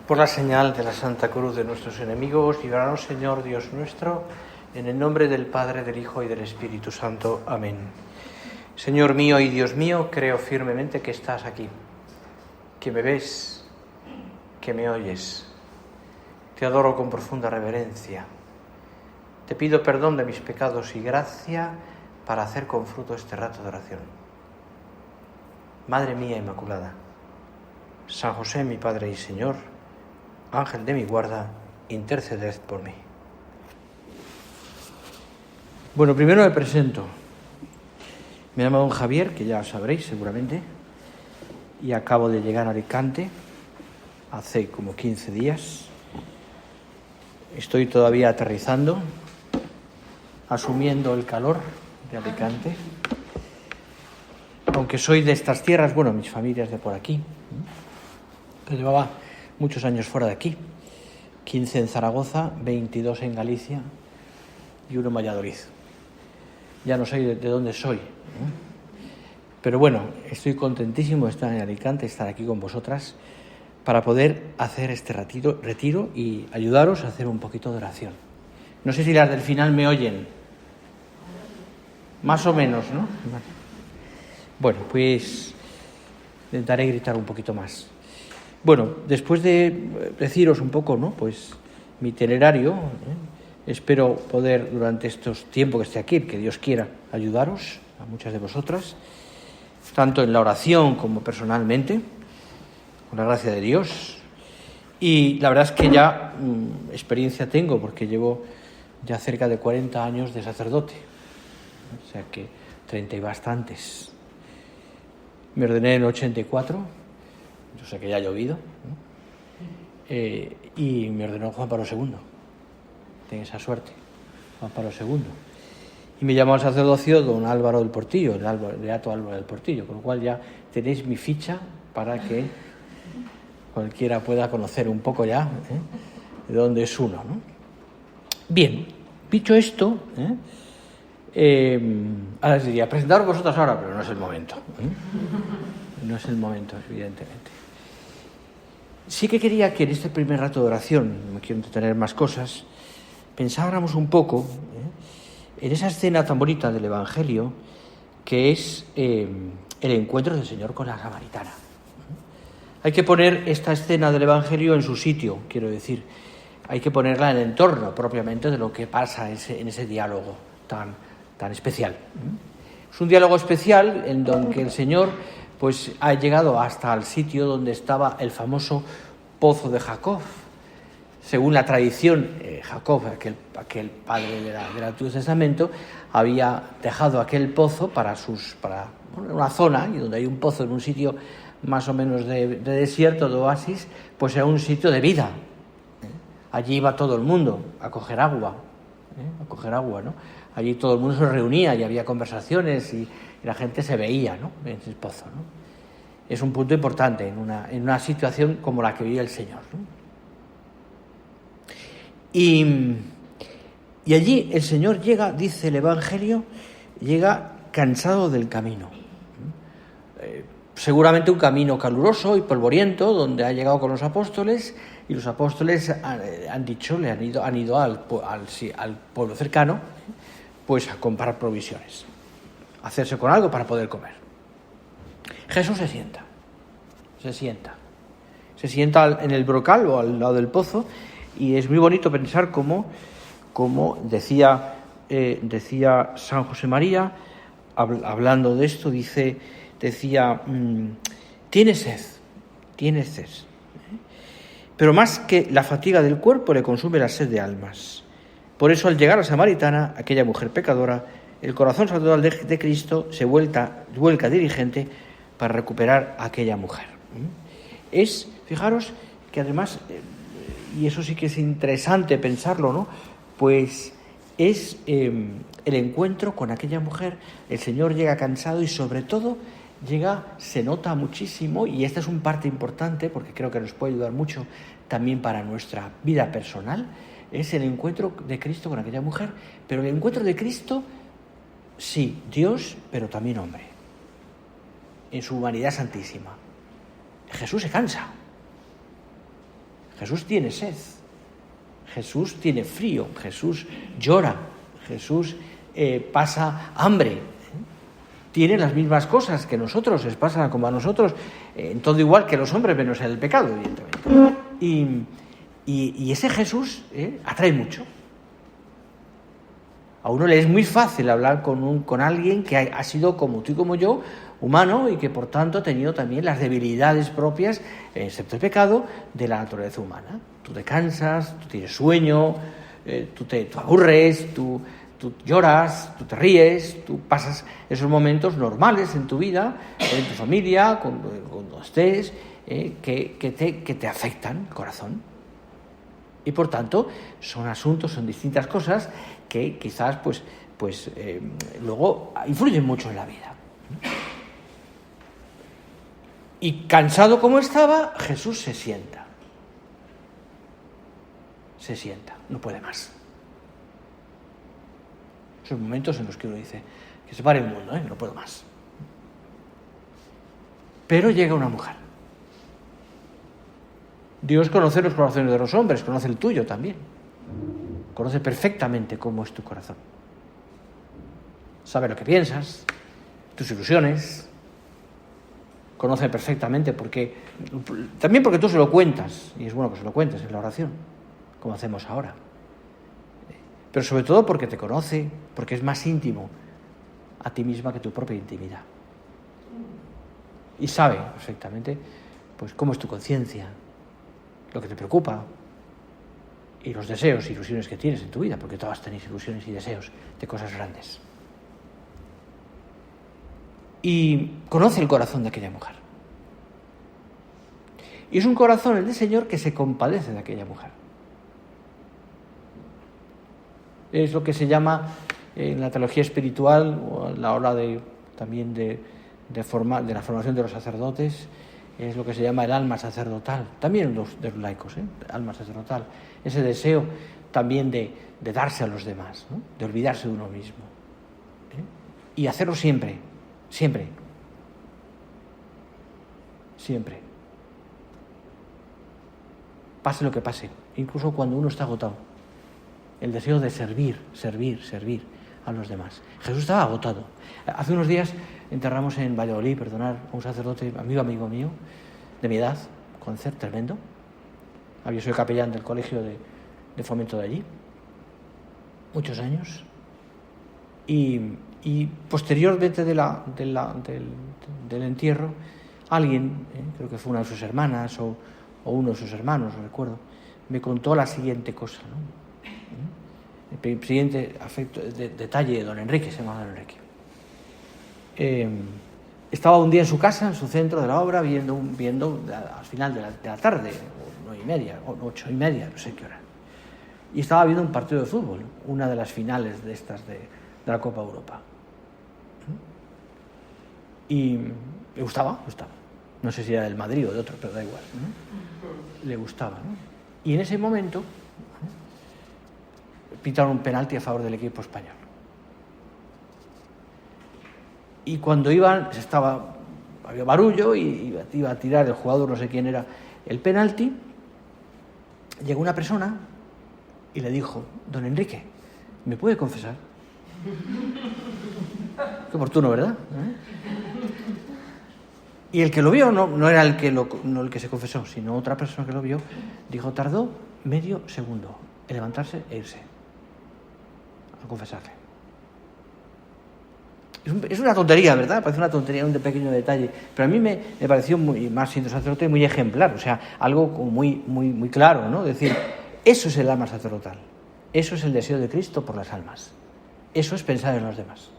Por la señal de la Santa Cruz de nuestros enemigos, líbranos, Señor Dios nuestro, en el nombre del Padre, del Hijo y del Espíritu Santo. Amén. Señor mío y Dios mío, creo firmemente que estás aquí, que me ves, que me oyes. Te adoro con profunda reverencia. Te pido perdón de mis pecados y gracia para hacer con fruto este rato de oración. Madre mía Inmaculada, San José, mi Padre y Señor, Ángel de mi guarda, interceded por mí. Bueno, primero me presento. Me llamo don Javier, que ya sabréis seguramente, y acabo de llegar a Alicante hace como 15 días. Estoy todavía aterrizando, asumiendo el calor de Alicante. Aunque soy de estas tierras, bueno, mi familia es de por aquí, que llevaba muchos años fuera de aquí, 15 en Zaragoza, 22 en Galicia y 1 en Valladolid. Ya no sé de dónde soy, pero bueno, estoy contentísimo de estar en Alicante, estar aquí con vosotras para poder hacer este retiro y ayudaros a hacer un poquito de oración. No sé si las del final me oyen, más o menos, ¿no? Bueno, pues intentaré gritar un poquito más. Bueno, después de deciros un poco, ¿no?, pues mi itinerario, espero poder durante estos tiempos que esté aquí, que Dios quiera, ayudaros a muchas de vosotras, tanto en la oración como personalmente, con la gracia de Dios. Y la verdad es que ya experiencia tengo, porque llevo ya cerca de 40 años de sacerdote, o sea que 30 y bastantes. Me ordené en el 84, yo sé que ya ha llovido, y me ordenó Juan Pablo II. Tengo esa suerte, Juan Pablo II. Y me llamó al sacerdocio don Álvaro del Portillo, el beato Álvaro del Portillo, con lo cual ya tenéis mi ficha para que cualquiera pueda conocer un poco ya de dónde es uno, ¿no? Bien, dicho esto, ahora les diría, presentaros vosotras ahora, pero no es el momento. No es el momento, evidentemente. Sí que quería que en este primer rato de oración, no me quiero entretener más cosas, pensáramos un poco en esa escena tan bonita del Evangelio que es el encuentro del Señor con la samaritana. Hay que poner esta escena del Evangelio en su sitio, quiero decir. Hay que ponerla en el entorno propiamente de lo que pasa en ese diálogo tan especial. Es un diálogo especial en donde el Señor pues ha llegado hasta el sitio donde estaba el famoso pozo de Jacob. Según la tradición, Jacob, aquel padre del Antiguo Testamento, había dejado aquel pozo para una zona, y donde hay un pozo en un sitio más o menos de desierto, de oasis, pues era un sitio de vida. Allí iba todo el mundo a coger agua, ¿no? Allí todo el mundo se reunía y había conversaciones y la gente se veía, ¿no?, en ese pozo, ¿no? Es un punto importante en una situación como la que vivía el Señor, ¿no? Y allí el Señor llega, dice el Evangelio, llega cansado del camino. Seguramente un camino caluroso y polvoriento, donde ha llegado con los apóstoles, y los apóstoles han ido al pueblo cercano, pues a comprar provisiones, a hacerse con algo para poder comer. Jesús se sienta en el brocal o al lado del pozo, y es muy bonito pensar cómo decía San José María, hablando de esto, decía, tiene sed, pero más que la fatiga del cuerpo le consume la sed de almas. Por eso, al llegar a Samaritana, aquella mujer pecadora, el corazón sacerdotal de Cristo se vuelca diligente para recuperar a aquella mujer. Fijaros que además, y eso sí que es interesante pensarlo, ¿no?, pues es el encuentro con aquella mujer. El Señor llega cansado y sobre todo se nota muchísimo, y esta es una parte importante porque creo que nos puede ayudar mucho también para nuestra vida personal, es el encuentro de Cristo con aquella mujer, pero el encuentro de Cristo, sí, Dios, pero también hombre, en su humanidad santísima. Jesús se cansa. Jesús tiene sed, Jesús tiene frío, Jesús llora, Jesús pasa hambre. Tiene las mismas cosas que nosotros, les pasa como a nosotros, en todo igual que los hombres, menos en el pecado, evidentemente. Y ese Jesús atrae mucho. A uno le es muy fácil hablar con alguien que ha sido como tú y como yo, humano, y que por tanto ha tenido también las debilidades propias, excepto el pecado, de la naturaleza humana. Tú te cansas, tú tienes sueño, tú aburres, tú lloras, tú te ríes, tú pasas esos momentos normales en tu vida, en tu familia, cuando estés, que te afectan el corazón. Y por tanto son asuntos, son distintas cosas que quizás luego influyen mucho en la vida. Y cansado como estaba, Jesús se sienta, no puede más. Esos momentos en los que uno dice que se pare el mundo, no puedo más. Pero llega una mujer. Dios conoce los corazones de los hombres, conoce el tuyo también. Conoce perfectamente cómo es tu corazón. Sabe lo que piensas, tus ilusiones. Conoce perfectamente también porque tú se lo cuentas, y es bueno que se lo cuentes en la oración, como hacemos ahora. Pero sobre todo porque te conoce, porque es más íntimo a ti misma que tu propia intimidad. Y sabe perfectamente pues cómo es tu conciencia, lo que te preocupa y los deseos e ilusiones que tienes en tu vida, porque todas tenéis ilusiones y deseos de cosas grandes. Y conoce el corazón de aquella mujer. Y es un corazón, el del Señor, que se compadece de aquella mujer. Es lo que se llama en la teología espiritual, o a la hora también de la formación de los sacerdotes, es lo que se llama el alma sacerdotal, también de los laicos, alma sacerdotal, ese deseo también de darse a los demás, ¿no? De olvidarse de uno mismo, y hacerlo siempre, pase lo que pase, incluso cuando uno está agotado, el deseo de servir a los demás. Jesús estaba agotado. Hace unos días enterramos en Valladolid, a un sacerdote, amigo mío, de mi edad, cáncer tremendo. Había sido capellán del colegio de fomento de allí, muchos años. Y posteriormente del entierro, alguien, creo que fue una de sus hermanas o uno de sus hermanos, no recuerdo, me contó la siguiente cosa, ¿no? El siguiente detalle de don Enrique, se llama don Enrique. Estaba un día en su casa, en su centro de la obra, viendo al final de la tarde, 9:30, o 8:30, no sé qué hora. Y estaba viendo un partido de fútbol, una de las finales de estas de la Copa Europa. Y le gustaba. No sé si era del Madrid o de otro, pero da igual, ¿no? Le gustaba, ¿no? Y en ese momento pitaron un penalti a favor del equipo español. Y cuando había barullo y iba a tirar el jugador, no sé quién era, el penalti, llegó una persona y le dijo: don Enrique, ¿me puede confesar? Qué oportuno, ¿verdad? Y el que lo vio no era el que se confesó, sino otra persona que lo vio, dijo, tardó medio segundo en levantarse e irse a confesarle. Es una tontería, ¿verdad? Parece una tontería, un pequeño detalle, pero a mí me pareció, más siendo sacerdote, muy ejemplar, o sea, algo como muy claro, ¿no? Es decir, eso es el alma sacerdotal, eso es el deseo de Cristo por las almas, eso es pensar en los demás,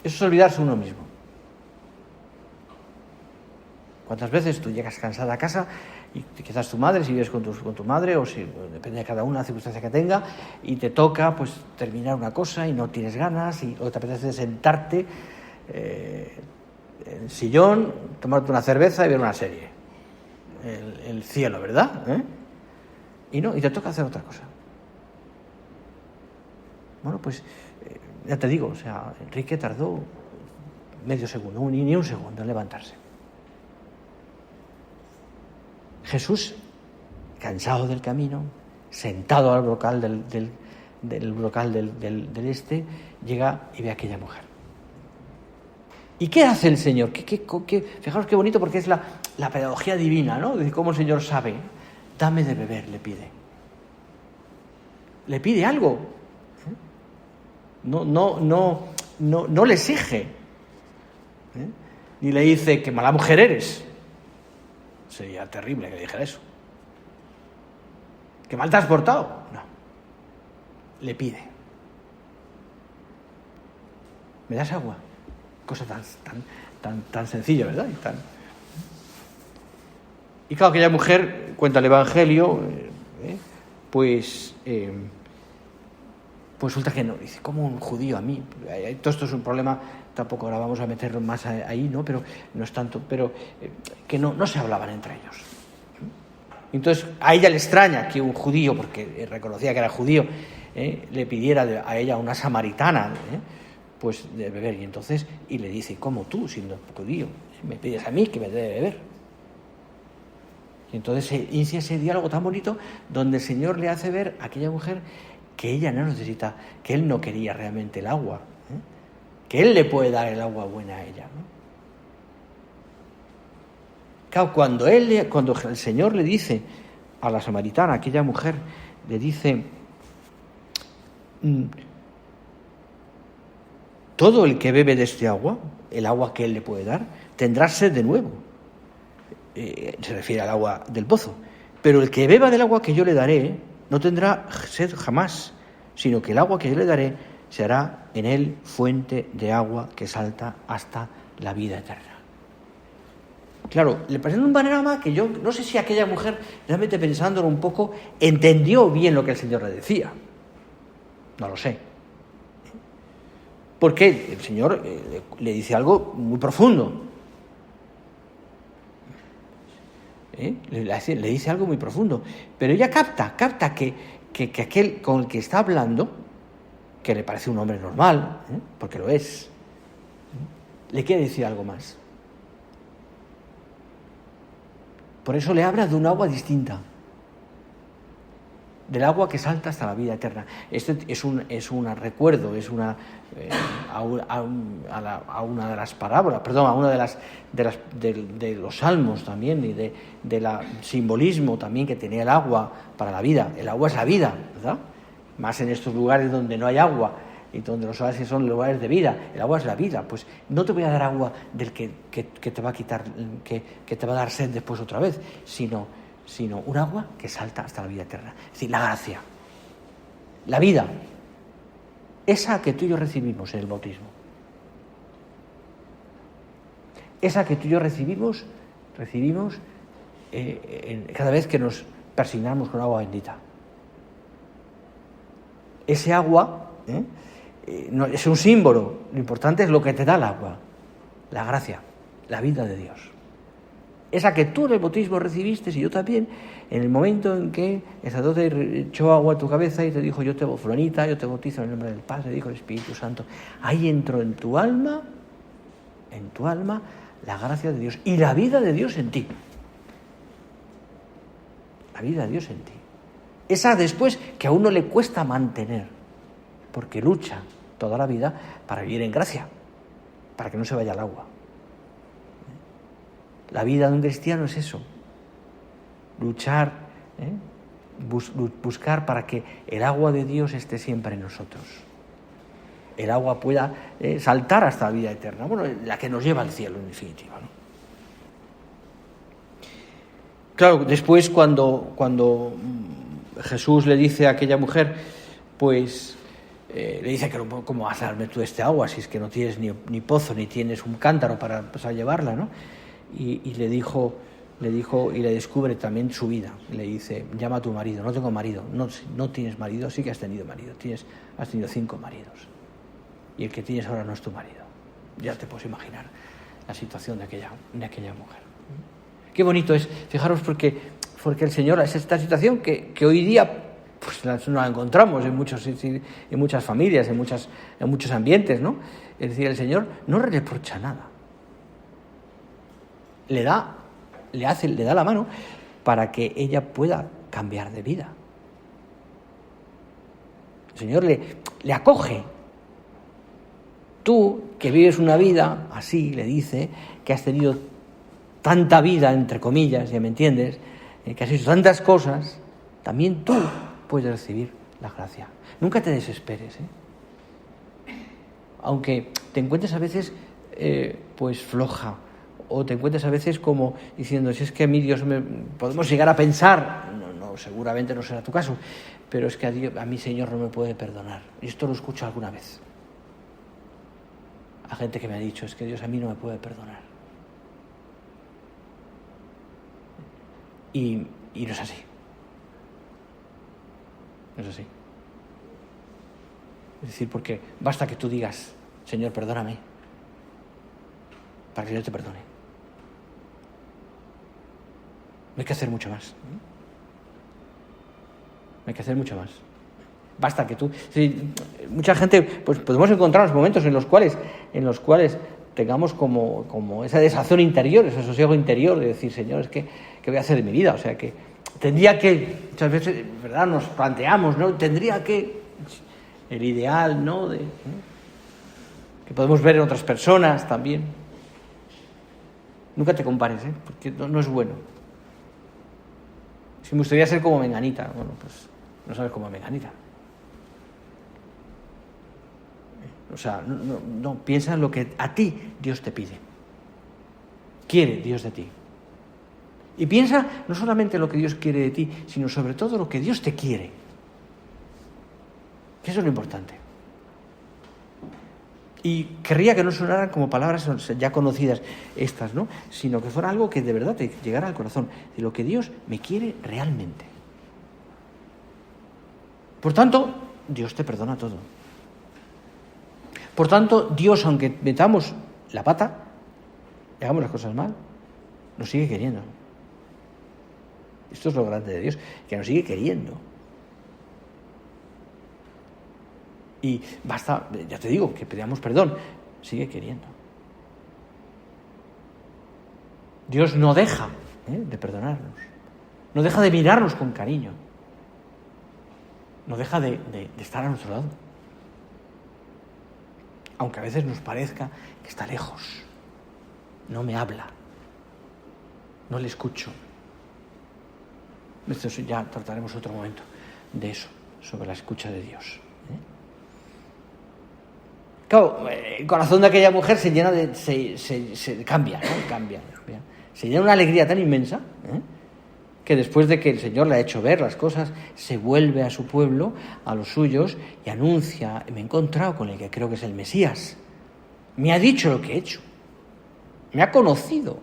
eso es olvidarse uno mismo. ¿Cuántas veces tú llegas cansada a casa y quizás tu madre, si vives con tu madre, o si depende de cada una la circunstancia que tenga, y te toca pues terminar una cosa y no tienes ganas, o te apetece sentarte en el sillón, tomarte una cerveza y ver una serie, el cielo, ¿verdad? Y te toca hacer otra cosa. Bueno, pues ya te digo, o sea, Enrique tardó medio segundo, ni un segundo en levantarse. Jesús cansado del camino, sentado al brocal del brocal del este, llega y ve a aquella mujer. ¿Y qué hace el Señor? Fijaros qué bonito, porque es la pedagogía divina, ¿no? De cómo el Señor sabe. Dame de beber, le pide. Le pide algo. No le exige. Ni le dice, qué mala mujer eres. Sería terrible que le dijera eso. ¿Qué mal te has portado? No. Le pide. ¿Me das agua? Cosa tan sencilla, ¿verdad? Y claro, aquella mujer, cuenta el Evangelio, pues resulta que no. Dice, ¿cómo un judío a mí? Todo esto es un problema, tampoco ahora vamos a meterlo más ahí, ¿no? Pero no es tanto, pero que no se hablaban entre ellos. Entonces, a ella le extraña que un judío, porque reconocía que era judío, le pidiera a ella, una samaritana, pues de beber. Y entonces, y le dice, ¿cómo tú, siendo judío, me pides a mí que me dé de beber? Y entonces se inicia ese diálogo tan bonito donde el Señor le hace ver a aquella mujer que ella no necesita, que Él no quería realmente el agua, que Él le puede dar el agua buena a ella, ¿no? Claro, cuando el Señor le dice a la samaritana, a aquella mujer, le dice, todo el que bebe de este agua, el agua que Él le puede dar, tendrá sed de nuevo. Se refiere al agua del pozo. Pero el que beba del agua que yo le daré, no tendrá sed jamás, sino que el agua que yo le daré será en él fuente de agua que salta hasta la vida eterna. Claro, le presenta un panorama que yo no sé si aquella mujer, realmente pensándolo un poco, entendió bien lo que el Señor le decía. No lo sé. Porque el Señor le dice algo muy profundo. Le dice algo muy profundo. Pero ella capta que aquel con el que está hablando, que le parece un hombre normal, porque lo es, le quiere decir algo más. Por eso le habla de un agua distinta, del agua que salta hasta la vida eterna. Este es un recuerdo, es a una de las parábolas, a una de los salmos también, y de la simbolismo también que tenía el agua para la vida. El agua es la vida, ¿verdad? Más en estos lugares donde no hay agua y donde los oasis son lugares de vida. El agua es la vida. Pues no te voy a dar agua del que te va a quitar, que te va a dar sed después otra vez, sino un agua que salta hasta la vida eterna. Es decir, la gracia, la vida, esa que tú y yo recibimos en el bautismo, esa que tú y yo recibimos cada vez que nos persignamos con agua bendita. Ese agua no, es un símbolo, lo importante es lo que te da el agua, la gracia, la vida de Dios. Esa que tú en el bautismo recibiste, y yo también, en el momento en que el sacerdote echó agua a tu cabeza y te dijo, yo te bautizo en el nombre del Padre, dijo el Espíritu Santo. Ahí entró en tu alma, la gracia de Dios y la vida de Dios en ti. La vida de Dios en ti. Esa después que a uno le cuesta mantener, porque lucha toda la vida para vivir en gracia, para que no se vaya al agua. La vida de un cristiano es eso, luchar, buscar para que el agua de Dios esté siempre en nosotros. El agua pueda saltar hasta la vida eterna, la que nos lleva al cielo en definitiva, ¿no? Claro, después cuando Jesús le dice a aquella mujer, pues le dice que cómo vas a darme tú este agua si es que no tienes ni pozo ni tienes un cántaro para llevarla, ¿no? Y le dijo y le descubre también su vida. Le dice, llama a tu marido. No tengo marido. No tienes marido, sí que has tenido marido. Has tenido 5 maridos. Y el que tienes ahora no es tu marido. Ya te puedes imaginar la situación de aquella mujer. Qué bonito es, fijaros, porque el Señor es esta situación que hoy día pues no la encontramos en muchas familias, en muchos ambientes, ¿no? Es decir, el Señor no reprocha nada. Le da la mano para que ella pueda cambiar de vida. El Señor le acoge. Tú, que vives una vida así, le dice, que has tenido tanta vida, entre comillas, ya me entiendes, que has hecho tantas cosas, también tú puedes recibir la gracia. Nunca te desesperes, aunque te encuentres a veces pues floja, o te encuentres a veces como diciendo, si es que a mí Dios podemos llegar a pensar, no, seguramente no será tu caso, pero es que a mí Señor no me puede perdonar. Y esto lo escucho alguna vez. A gente que me ha dicho, es que Dios a mí no me puede perdonar. Y no es así. No es así. Es decir, porque basta que tú digas, Señor, perdóname, para que yo te perdone. No hay que hacer mucho más. No hay que hacer mucho más. Basta que tú... Sí, mucha gente, pues podemos encontrarnos momentos en los cuales tengamos como esa desazón interior, ese sosiego interior de decir, Señor, es que ¿qué voy a hacer de mi vida? O sea, que tendría que... Muchas veces, ¿verdad?, nos planteamos, ¿no? Tendría que... El ideal, ¿no? Que podemos ver en otras personas también. Nunca te compares, porque no es bueno. Si me gustaría ser como Menganita, bueno, pues no sabes cómo Menganita. O sea, no piensa en lo que a ti Dios te pide. Quiere Dios de ti. Y piensa no solamente en lo que Dios quiere de ti, sino sobre todo lo que Dios te quiere. Que eso es lo importante. Y querría que no sonaran como palabras ya conocidas estas, ¿no? Sino que fuera algo que de verdad te llegara al corazón, de lo que Dios me quiere realmente. Por tanto, Dios te perdona todo. Por tanto, Dios, aunque metamos la pata y hagamos las cosas mal, nos sigue queriendo. Esto es lo grande de Dios, que nos sigue queriendo. Y basta, ya te digo, que pidamos perdón, sigue queriendo. Dios no deja de perdonarnos, no deja de mirarnos con cariño, no deja de estar a nuestro lado. Aunque a veces nos parezca que está lejos, no me habla, no le escucho. Esto ya trataremos otro momento de eso, sobre la escucha de Dios. Claro, el corazón de aquella mujer se llena se cambia, ¿no? Cambia. Se llena de una alegría tan inmensa, que después de que el Señor le ha hecho ver las cosas, se vuelve a su pueblo, a los suyos, y anuncia, me he encontrado con el que creo que es el Mesías. Me ha dicho lo que he hecho. Me ha conocido.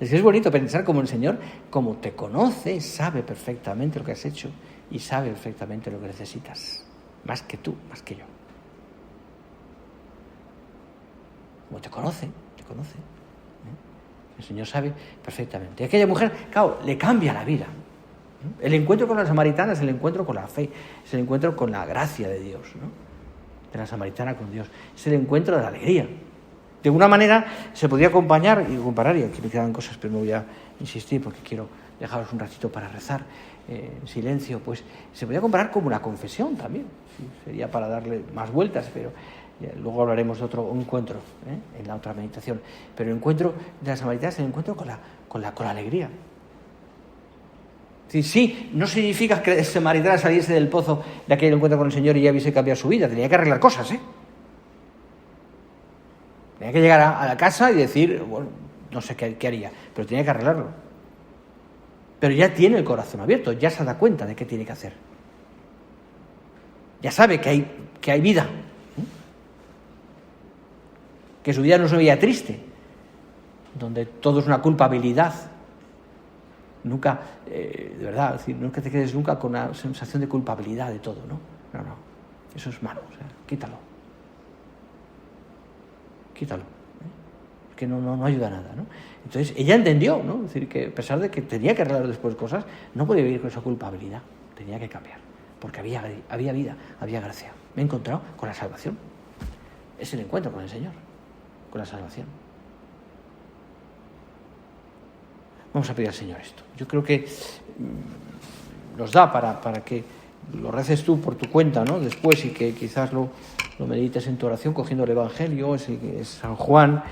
Es que es bonito pensar como el Señor, como te conoce, sabe perfectamente lo que has hecho y sabe perfectamente lo que necesitas. Más que tú, más que yo. Como te conoce. El Señor sabe perfectamente. Y aquella mujer, claro, le cambia la vida. El encuentro con la samaritana es el encuentro con la fe, es el encuentro con la gracia de Dios, ¿no? De la samaritana con Dios. Es el encuentro de la alegría. De alguna manera se podría acompañar y comparar, y aquí me quedan cosas, pero no voy a insistir porque quiero dejaros un ratito para rezar en silencio, pues se podría comparar como una confesión también. Sí, sería para darle más vueltas, pero luego hablaremos de otro encuentro en la otra meditación. Pero el encuentro de la samaritana es el encuentro con la alegría. Sí, no significa que la samaritana saliese del pozo de aquel encuentro con el Señor y ya hubiese cambiado su vida. Tenía que arreglar cosas, Tenía que llegar a la casa y decir, bueno, no sé qué haría, pero tenía que arreglarlo. Pero ya tiene el corazón abierto, ya se da cuenta de qué tiene que hacer. Ya sabe que hay vida. Que su vida no es una vida triste, donde todo es una culpabilidad. Nunca, de verdad, es decir, nunca te quedes nunca con una sensación de culpabilidad de todo, ¿no? No, eso es malo, o sea, quítalo. Porque no ayuda a nada, ¿no? Entonces, ella entendió, ¿no? Es decir, que a pesar de que tenía que arreglar después cosas, no podía vivir con esa culpabilidad, tenía que cambiar, porque había vida, había gracia. Me he encontrado con la salvación. Es el encuentro con el Señor, con la salvación. Vamos a pedir al Señor esto. Yo creo que nos da para que lo reces tú por tu cuenta, ¿no? Después, y que quizás lo medites en tu oración cogiendo el Evangelio, es San Juan,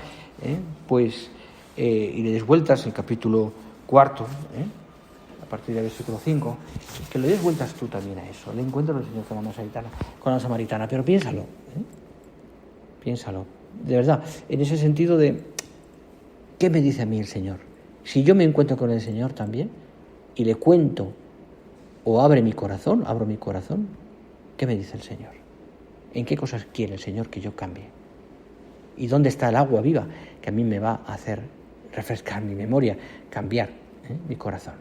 y le des vueltas el capítulo 4, a partir del versículo 5, que le des vueltas tú también a eso, el encuentro del Señor con la samaritana, pero piénsalo, piénsalo, de verdad, en ese sentido de, ¿qué me dice a mí el Señor? Si yo me encuentro con el Señor también, y le cuento, o abro mi corazón, ¿qué me dice el Señor? ¿En qué cosas quiere el Señor que yo cambie? ¿Y dónde está el agua viva que a mí me va a hacer refrescar mi memoria, cambiar mi corazón?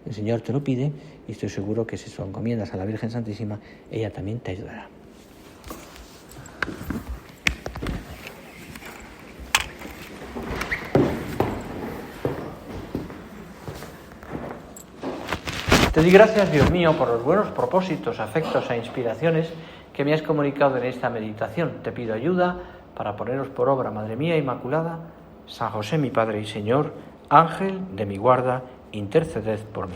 El Señor te lo pide y estoy seguro que si se lo encomiendas a la Virgen Santísima, ella también te ayudará. Te doy gracias, Dios mío, por los buenos propósitos, afectos e inspiraciones que me has comunicado en esta meditación. Te pido ayuda para ponerlos por obra, Madre mía Inmaculada, San José, mi Padre y Señor, Ángel de mi guarda, interceded por mí.